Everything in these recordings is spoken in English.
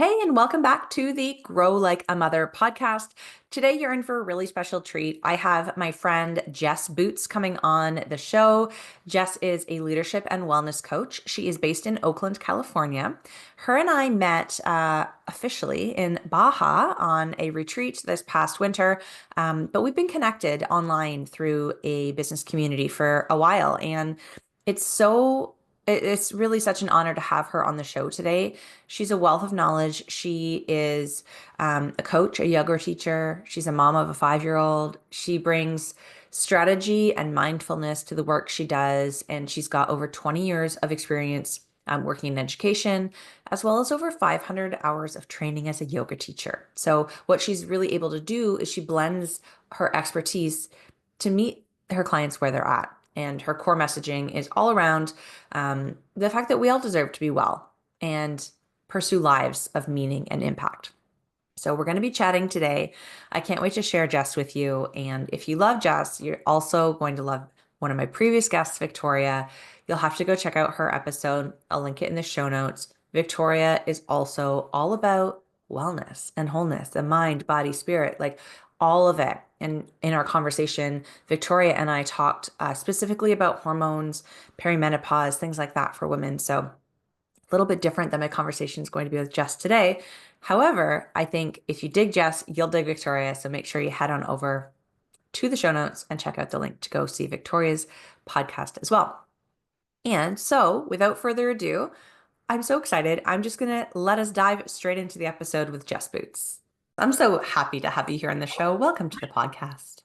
Hey, and welcome back to the Grow Like a Mother podcast. Today, you're in for a really special treat. I have my friend Jess Boots coming on the show. Jess is a leadership and wellness coach. She is based in Oakland, California. Her and I met officially in Baja on a retreat this past winter, but we've been connected online through a business community for a while. And it's so it's really such an honor to have her on the show today. She's a wealth of knowledge. She is a coach, a yoga teacher. She's a mom of a 5-year-old. She brings strategy and mindfulness to the work she does. And she's got over 20 years of experience working in education, as well as over 500 hours of training as a yoga teacher. So, what she's really able to do is she blends her expertise to meet her clients where they're at. And her core messaging is all around the fact that we all deserve to be well and pursue lives of meaning and impact. So we're going to be chatting today. I can't wait to share Jess with you. And if you love Jess, you're also going to love one of my previous guests, Victoria. You'll have to go check out her episode. I'll link it in the show notes. Victoria is also all about wellness and wholeness, the mind, body, spirit, like all of it. And in our conversation, Victoria and I talked specifically about hormones, perimenopause, things like that for women. So a little bit different than my conversation is going to be with Jess today. However, I think if you dig Jess, you'll dig Victoria. So make sure you head on over to the show notes and check out the link to go see Victoria's podcast as well. And so, without further ado, I'm so excited. I'm just going to let us dive straight into the episode with Jess Boots. I'm so happy to have you here on the show. Welcome to the podcast.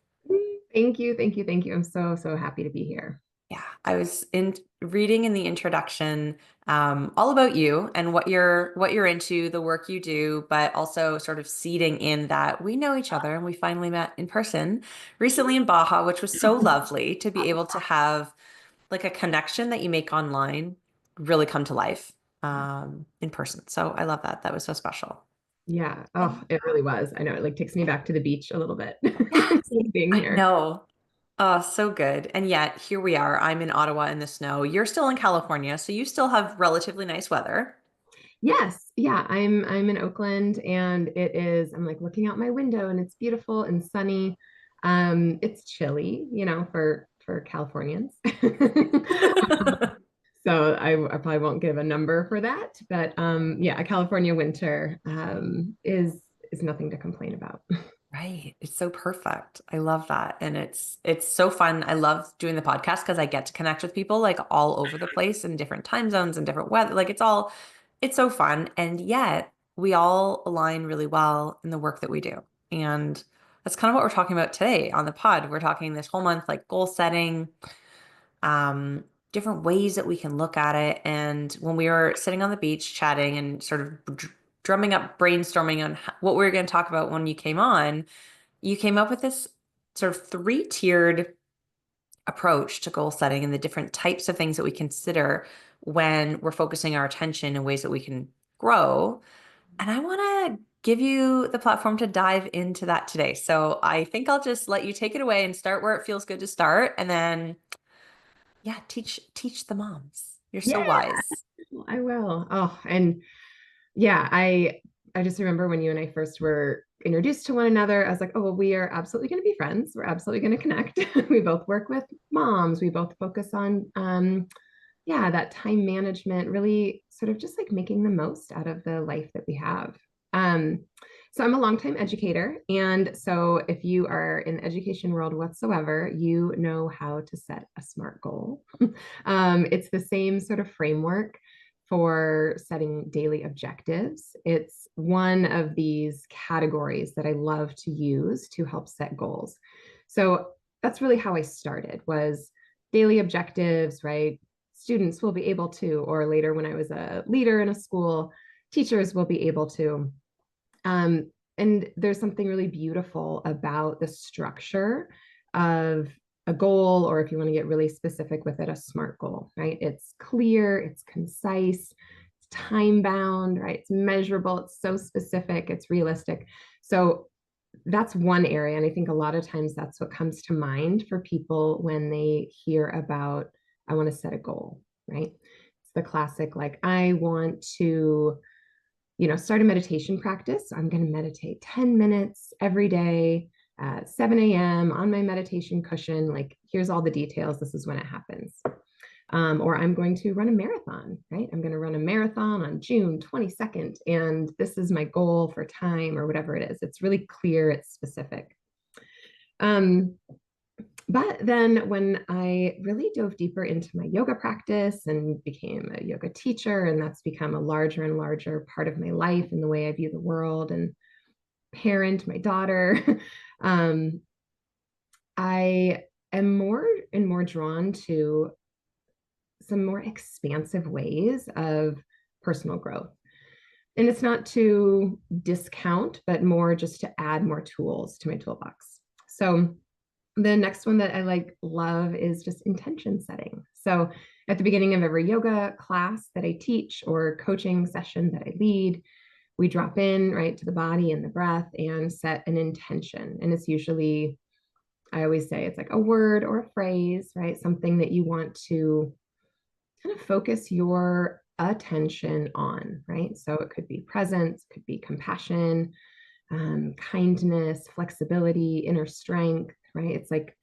Thank you. Thank you. Thank you. I'm so happy to be here. Yeah, I was in reading in the introduction all about you and what you're into, the work you do, but also sort of seeding in that we know each other and we finally met in person recently in Baja, which was so lovely to be able to have like a connection that you make online really come to life in person. So I love that. That was so special. Yeah. Oh, it really was. I know it like takes me back to the beach a little bit. Yes, Being I here. know. Oh, so good. And yet here we are. I'm in Ottawa in the snow. You're still in California, so you still have relatively nice weather. Yes. Yeah. I'm in Oakland and I'm like looking out my window and it's beautiful and sunny. It's chilly, for Californians. So I probably won't give a number for that, but yeah, a California winter is nothing to complain about. Right. It's so perfect. I love that. And it's so fun. I love doing the podcast because I get to connect with people like all over the place in different time zones and different weather. Like it's so fun. And yet we all align really well in the work that we do. And that's kind of what we're talking about today on the pod. We're talking this whole month like goal setting, um, different ways that we can look at it. And when we were sitting on the beach chatting and sort of drumming up, brainstorming on what we were going to talk about when you came on, you came up with this sort of three-tiered approach to goal setting and the different types of things that we consider when we're focusing our attention in ways that we can grow. And I want to give you the platform to dive into that today. So I think I'll just let you take it away and start where it feels good to start, and then yeah, teach the moms. You're so Yeah, wise. I will. Oh, and yeah, I just remember when you and I first were introduced to one another, I was like, oh, well, we are absolutely going to be friends. We're absolutely going to connect. We both work with moms. We both focus on yeah, that time management, really sort of just like making the most out of the life that we have. Um, so I'm a longtime educator. And so if you are in the education world whatsoever, you know how to set a SMART goal. It's the same sort of framework for setting daily objectives. It's one of these categories that I love to use to help set goals. So that's really how I started was daily objectives, right? Students will be able to, or later when I was a leader in a school, teachers will be able to. And there's something really beautiful about the structure of a goal, or if you want to get really specific with it, a SMART goal, right? It's clear, it's concise, it's time bound, right? It's measurable, it's so specific, it's realistic. So that's one area. And I think a lot of times that's what comes to mind for people when they hear about, I want to set a goal, right? It's the classic, like, I want to start a meditation practice. I'm going to meditate 10 minutes every day at 7 a.m. on my meditation cushion. Like, here's all the details. This is when it happens. Or I'm going to run a marathon, right? I'm going to run a marathon on June 22nd, and this is my goal for time or whatever it is. It's really clear, it's specific. Um, but then when I really dove deeper into my yoga practice and became a yoga teacher, and that's become a larger and larger part of my life and the way I view the world and parent my daughter, um, I am more and more drawn to some more expansive ways of personal growth. And it's not to discount, but more just to add more tools to my toolbox. So the next one that I love is just intention setting. So at the beginning of every yoga class that I teach or coaching session that I lead, we drop in right to the body and the breath and set an intention. And it's usually, I always say it's like a word or a phrase, right? Something that you want to kind of focus your attention on, right? So it could be presence, could be compassion, kindness, flexibility, inner strength, right? It's like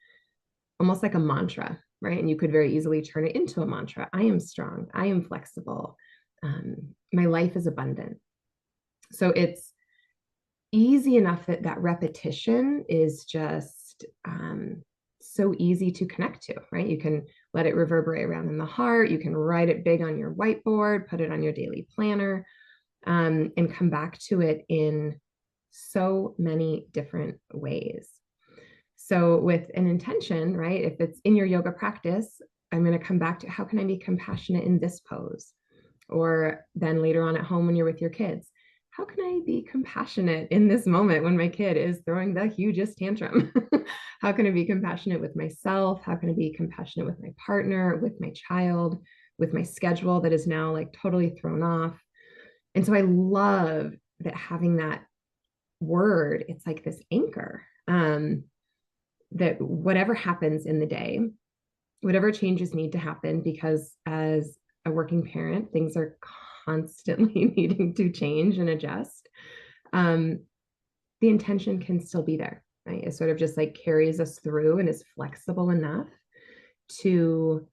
almost like a mantra, right? And you could very easily turn it into a mantra. I am strong. I am flexible. My life is abundant. So it's easy enough that that repetition is just so easy to connect to, right? You can let it reverberate around in the heart. You can write it big on your whiteboard, put it on your daily planner, and come back to it in so many different ways. So, with an intention, right? If it's in your yoga practice, I'm going to come back to how can I be compassionate in this pose? Or then later on at home when you're with your kids, how can I be compassionate in this moment when my kid is throwing the hugest tantrum? How can I be compassionate with myself? How can I be compassionate with my partner, with my child, with my schedule that is now like totally thrown off? And so I love that having that word, it's like this anchor, that whatever happens in the day, whatever changes need to happen, because as a working parent, things are constantly needing to change and adjust. Um, the intention can still be there, right? It sort of just like carries us through and is flexible enough to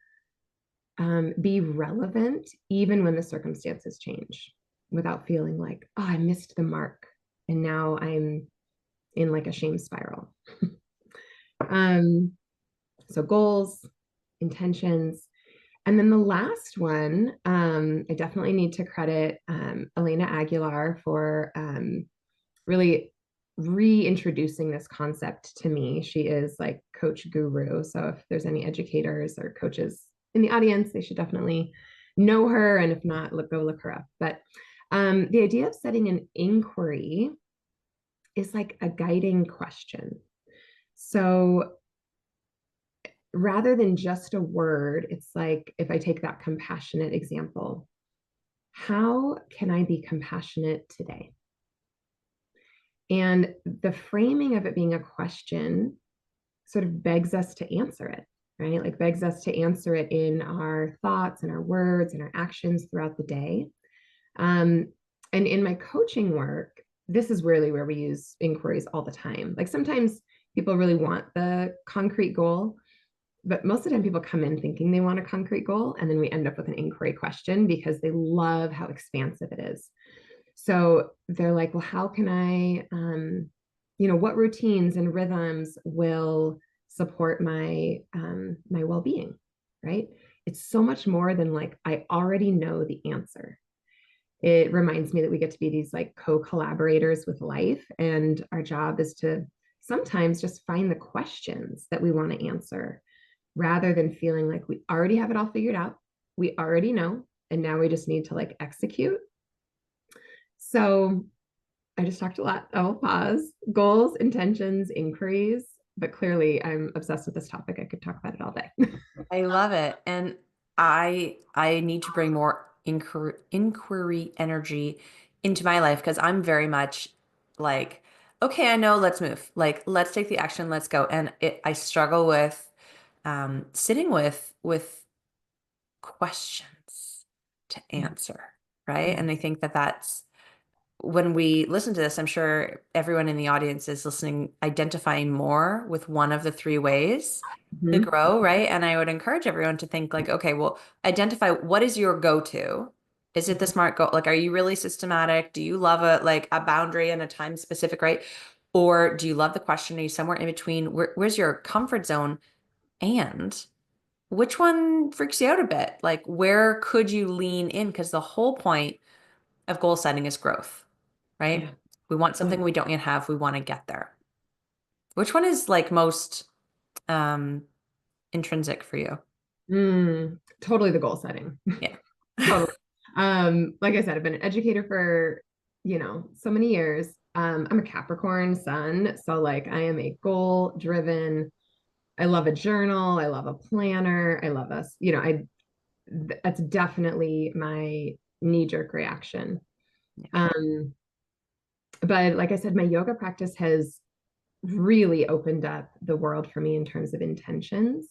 be relevant even when the circumstances change without feeling like, oh, I missed the mark. And now I'm in like a shame spiral. um, so goals, intentions. And then the last one, I definitely need to credit Elena Aguilar for really reintroducing this concept to me. She is like coach guru. So if there's any educators or coaches in the audience, they should definitely know her. And if not, go look her up. But the idea of setting an inquiry is like a guiding question. So rather than just a word, it's like if I take that compassionate example, how can I be compassionate today? And the framing of it being a question sort of begs us to answer it, right? Like begs us to answer it in our thoughts and our words and our actions throughout the day. Um, and in my coaching work, this is really where we use inquiries all the time. Like sometimes people really want the concrete goal, but most of the time people come in thinking they want a concrete goal, and then we end up with an inquiry question because they love how expansive it is. So they're like, well, how can I, what routines and rhythms will support my well-being, right? It's so much more than like I already know the answer. It reminds me that we get to be these like co-collaborators with life, and our job is to sometimes just find the questions that we want to answer rather than feeling like we already have it all figured out. We already know, and now we just need to like execute. So I just talked a lot. I'll pause. Goals, intentions, inquiries, but clearly I'm obsessed with this topic. I could talk about it all day. I love it. And I need to bring more inquiry energy into my life because I'm very much like, okay, I know, let's move. Like, let's take the action, let's go. And I struggle with sitting with questions to answer, right? Yeah. And I think that that's when we listen to this, I'm sure everyone in the audience is listening, identifying more with one of the three ways to Mhm. grow, right? And I would encourage everyone to think like, okay, well, identify what is your go-to? Is it the SMART goal? Like, are you really systematic? Do you love a boundary and a time specific, right? Or do you love the question? Are you somewhere in between? Where's your comfort zone? And which one freaks you out a bit? Like, where could you lean in? Because the whole point of goal setting is growth, Yeah. right? We want something we don't yet have. We want to get there. Which one is like most um intrinsic for you? Totally the goal setting. Yeah. Totally. Like I said, I've been an educator for, so many years. I'm a Capricorn sun, so like I am a goal driven. I love a journal. I love a planner. I love us. That's definitely my knee jerk reaction. Yeah. Um, but like I said, my yoga practice has really opened up the world for me in terms of intentions.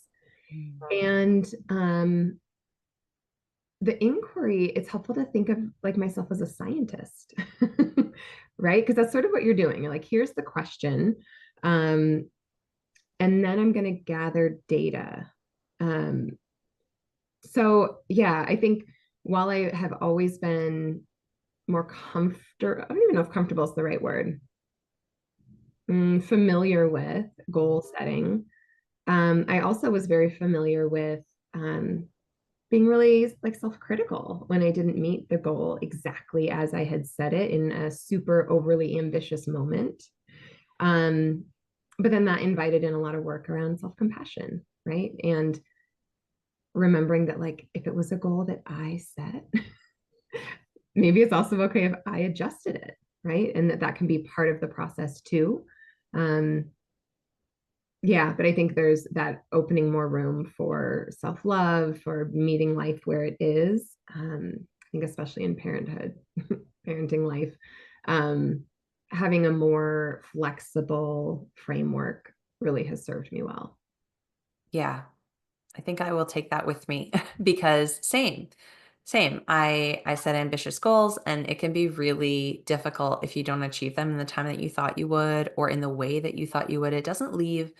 Mm. And the inquiry, it's helpful to think of like myself as a scientist, right? Because that's sort of what you're doing. You're like, here's the question. Um, and then I'm going to gather data. Um, so, yeah, I think while I have always been more comfortable, I don't even know if comfortable is the right word, familiar with goal setting. I also was very familiar with being really like self-critical when I didn't meet the goal exactly as I had set it in a super overly ambitious moment. Um, but then that invited in a lot of work around self-compassion, right? And remembering that like if it was a goal that I set, maybe it's also okay if I adjusted it, right? And that can be part of the process too. Um, yeah, but I think there's that opening more room for self-love, for meeting life where it is. I think especially in parenthood, parenting life, um, having a more flexible framework really has served me well. Yeah. I think I will take that with me because same. I set ambitious goals and it can be really difficult if you don't achieve them in the time that you thought you would or in the way that you thought you would. It doesn't leave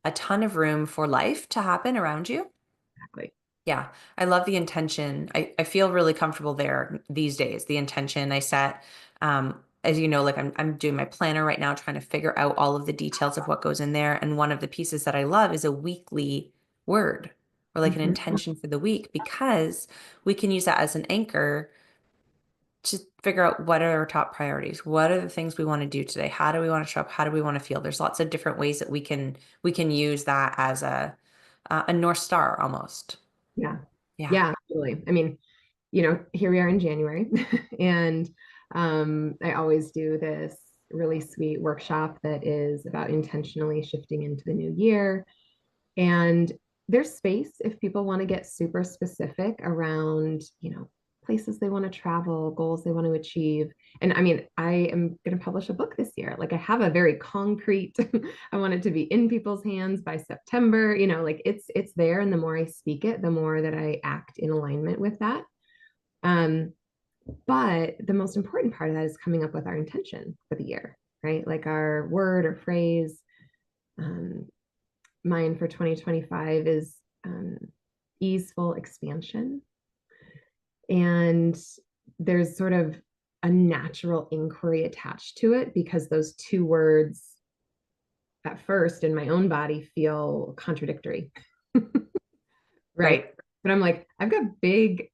a ton of room for life to happen around you. Exactly. Yeah, I love the intention. I feel really comfortable there these days. The intention I set, as you know, like I'm doing my planner right now, trying to figure out all of the details of what goes in there. And one of the pieces that I love is a weekly word or like an Mhm. intention for the week because we can use that as an anchor to figure out what are our top priorities. What are the things we want to do today? How do we want to show up? How do we want to feel? There's lots of different ways that we can use that as a North Star almost. Yeah. Yeah. Yeah, absolutely. I mean, here we are in January, and I always do this really sweet workshop that is about intentionally shifting into the new year. And there's space if people want to get super specific around, places they want to travel, goals they want to achieve. And I mean, I am going to publish a book this year. Like I have a very concrete, I want it to be in people's hands by September, like it's there. And the more I speak it, the more that I act in alignment with that. Um, but the most important part of that is coming up with our intention for the year, right? Like our word or phrase. Um, Mine for 2025 is easeful expansion. And there's sort of a natural inquiry attached to it because those two words at first in my own body feel contradictory, right? Right. But I'm like, I've got big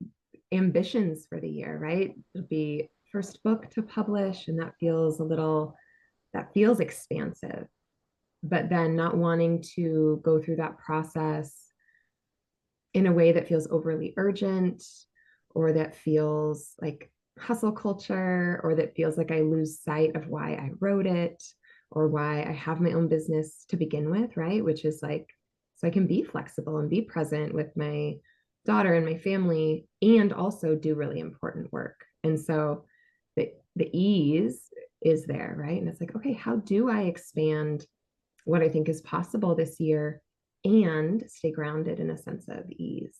ambitions for the year, right? It'll be first book to publish, and that feels expansive. But then not wanting to go through that process in a way that feels overly urgent or that feels like hustle culture or that feels like I lose sight of why I wrote it or why I have my own business to begin with, right? Which is like, so I can be flexible and be present with my daughter and my family and also do really important work. And so the ease is there, right? And it's like, okay, how do I expand what I think is possible this year and stay grounded in a sense of ease?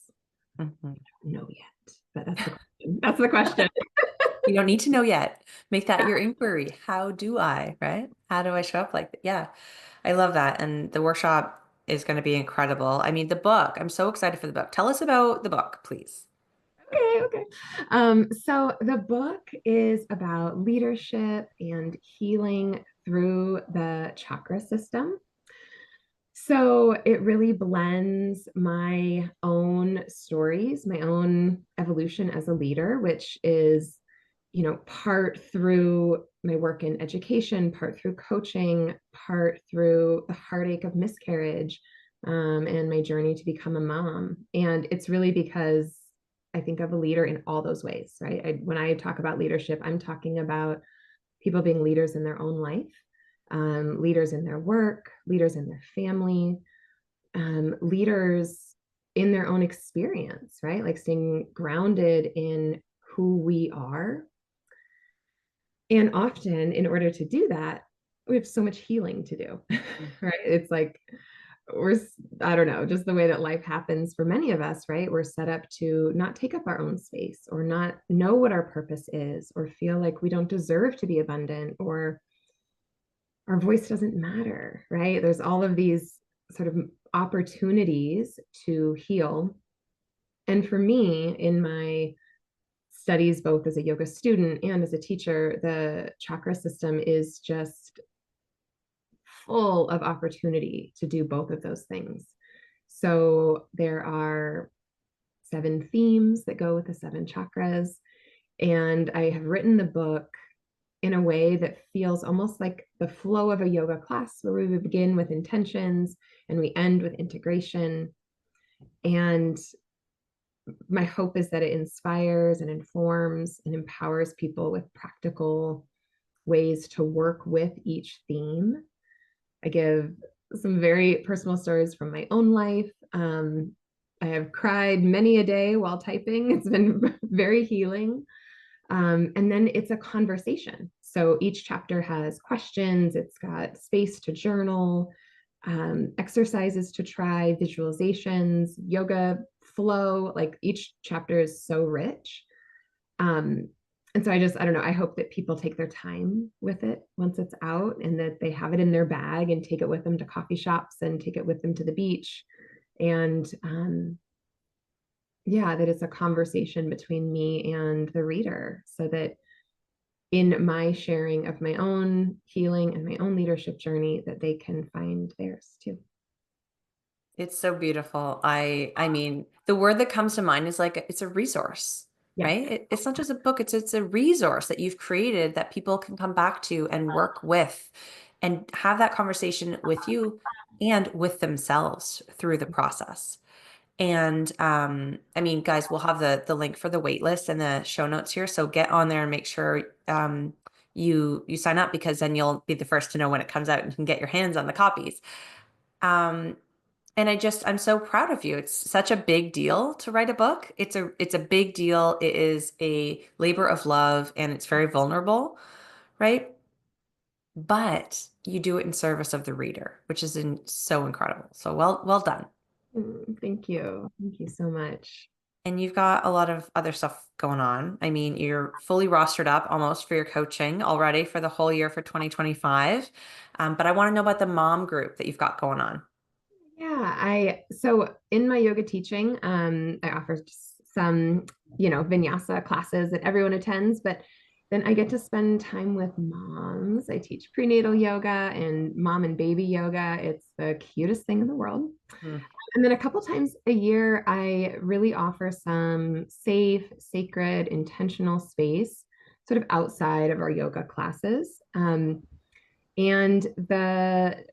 Mhm. No yet, but that's the question. That's the question. You don't need to know yet. Make that your inquiry. How do I, right? How do I show up like that? Yeah, I love that. And the workshop is going to be incredible. I mean, the book, I'm so excited for the book. Tell us about the book, please. Okay. So the book is about leadership and healing through the chakra system. So it really blends my own stories, my own evolution as a leader, which is, part through my work in education, part through coaching, part through the heartache of miscarriage, and my journey to become a mom. And it's really because I think of a leader in all those ways, right? When I talk about leadership, I'm talking about people being leaders in their own life, leaders in their work, leaders in their family, leaders in their own experience, right? Like staying grounded in who we are. And often, in order to do that, we have so much healing to do, right? It's like we're, I don't know, just the way that life happens for many of us, right? We're set up to not take up our own space or not know what our purpose is or feel like we don't deserve to be abundant or our voice doesn't matter, right? There's all of these sort of opportunities to heal. And for me, in my studies, both as a yoga student and as a teacher, the chakra system is just full of opportunity to do both of those things. So there are 7 themes that go with the 7 chakras. And I have written the book in a way that feels almost like the flow of a yoga class where we begin with intentions and we end with integration. And my hope is that it inspires and informs and empowers people with practical ways to work with each theme. I give some very personal stories from my own life. I have cried many a day while typing. It's been very healing. And then it's a conversation. So each chapter has questions, it's got space to journal, exercises to try, visualizations, yoga flow. Like each chapter is so rich. Um, and so I don't know, I hope that people take their time with it once it's out and that they have it in their bag and take it with them to coffee shops and take it with them to the beach. And yeah, that it's a conversation between me and the reader so that in my sharing of my own healing and my own leadership journey that they can find theirs too. It's so beautiful. I mean, the word that comes to mind is like it's a resource, Yes. right? It's not just a book, it's a resource that you've created that people can come back to and work with and have that conversation with you and with themselves through the process. And I mean, guys, we'll have the link for the wait list and the show notes here. So get on there and make sure you sign up because then you'll be the first to know when it comes out and you can get your hands on the copies. Um, and I'm so proud of you. It's such a big deal to write a book. It's a big deal. It is a labor of love and it's very vulnerable, right? But you do it in service of the reader, which is so incredible. So well done. Thank you. Thank you so much. And you've got a lot of other stuff going on. I mean, you're fully rostered up almost for your coaching already for the whole year for 2025. But I want to know about the mom group that you've got going on. Yeah, so in my yoga teaching, I offer some, vinyasa classes that everyone attends, but then I get to spend time with moms. I teach prenatal yoga and mom and baby yoga. It's the cutest thing in the world. Mm. And then a couple times a year, I really offer some safe, sacred, intentional space sort of outside of our yoga classes. And the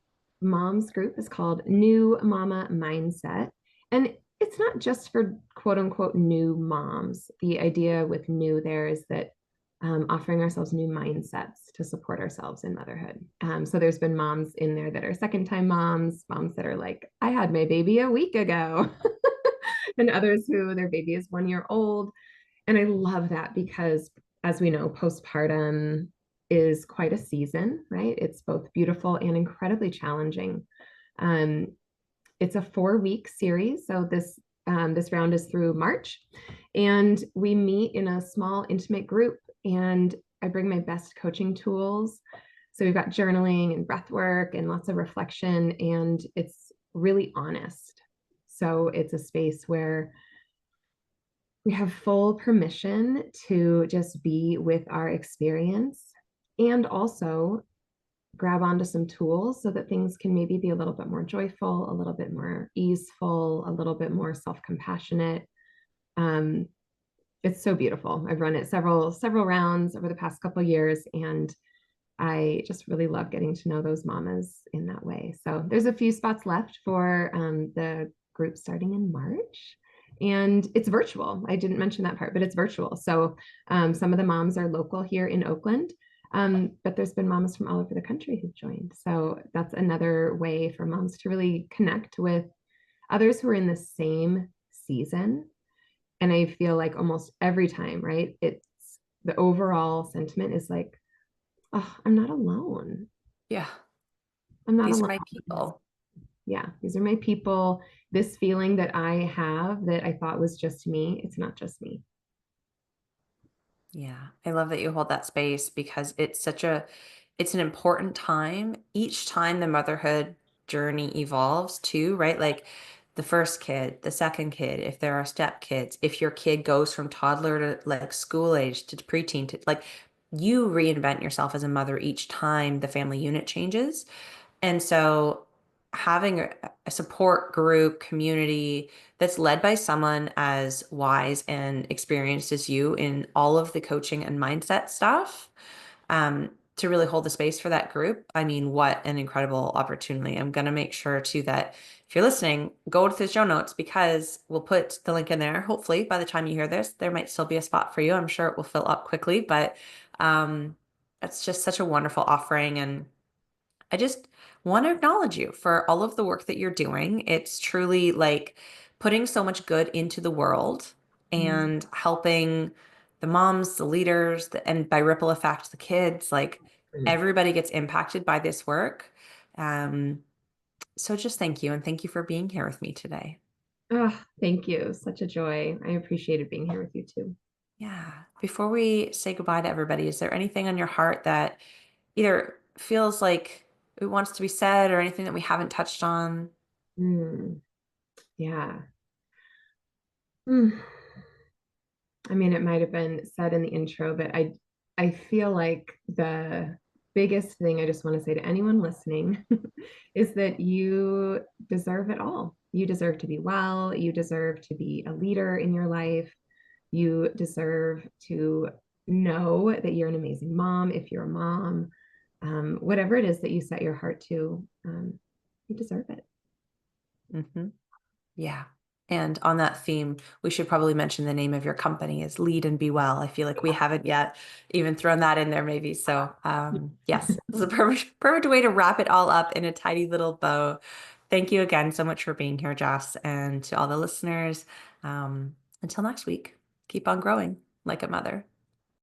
mom's group is called New Mama Mindset. And it's not just for quote unquote new moms. The idea with new there is that offering ourselves new mindsets to support ourselves in motherhood. So there's been moms in there that are second time moms, moms that are like, I had my baby a week ago, and others who their baby is 1 year old. And I love that because, as we know, postpartum is quite a season, right? It's both beautiful and incredibly challenging. Um, it's a 4 week series. So this round is through March. And we meet in a small, intimate group and I bring my best coaching tools. So we've got journaling and breath work and lots of reflection, and it's really honest. So it's a space where we have full permission to just be with our experience and also grab onto some tools so that things can maybe be a little bit more joyful, a little bit more easeful, a little bit more self-compassionate. Um, it's so beautiful. I've run it several rounds over the past couple of years, and I just really love getting to know those mamas in that way. So there's a few spots left for the group starting in March. And it's virtual. I didn't mention that part, but it's virtual. So some of the moms are local here in Oakland, but there's been moms from all over the country who've joined. So that's another way for moms to really connect with others who are in the same season. And I feel like almost every time, right? It's the overall sentiment is like, oh, I'm not alone. Yeah. I'm not These are alone. my people. Yeah, these are my people. This feeling that I have that I thought was just me, it's not just me. Yeah, I love that you hold that space because it's an important time. Each time the motherhood journey evolves too, right? Like the first kid, the second kid, if there are step kids, if your kid goes from toddler to like school age to preteen to like you reinvent yourself as a mother each time the family unit changes. And so having a support group community that's led by someone as wise and experienced as you in all of the coaching and mindset stuff, to really hold the space for that group. I mean, what an incredible opportunity. I'm going to make sure too that if you're listening, go to the show notes because we'll put the link in there. Hopefully, by the time you hear this, there might still be a spot for you. I'm sure it will fill up quickly, but um, it's just such a wonderful offering. And I just want to acknowledge you for all of the work that you're doing. It's truly like putting so much good into the world Mm. and helping the moms, the leaders, and by ripple effect, the kids. Like everybody gets impacted by this work. Um, so just thank you. And thank you for being here with me today. Oh, thank you. Such a joy. I appreciated being here with you too. Yeah. Before we say goodbye to everybody, is there anything on your heart that either feels like it wants to be said or anything that we haven't touched on? Mm, yeah. Mm. I mean, it might have been said in the intro, but I feel like the biggest thing I just want to say to anyone listening is that you deserve it all. You deserve to be well. You deserve to be a leader in your life. You deserve to know that you're an amazing mom if you're a mom. Whatever it is that you set your heart to, you deserve it. Hmm. Yeah. And on that theme, we should probably mention the name of your company is Lead and Be Well. I feel like we haven't yet even thrown that in there, maybe. So, yes, this is a perfect way to wrap it all up in a tidy little bow. Thank you again so much for being here, Jess, and to all the listeners. Until next week, keep on growing like a mother.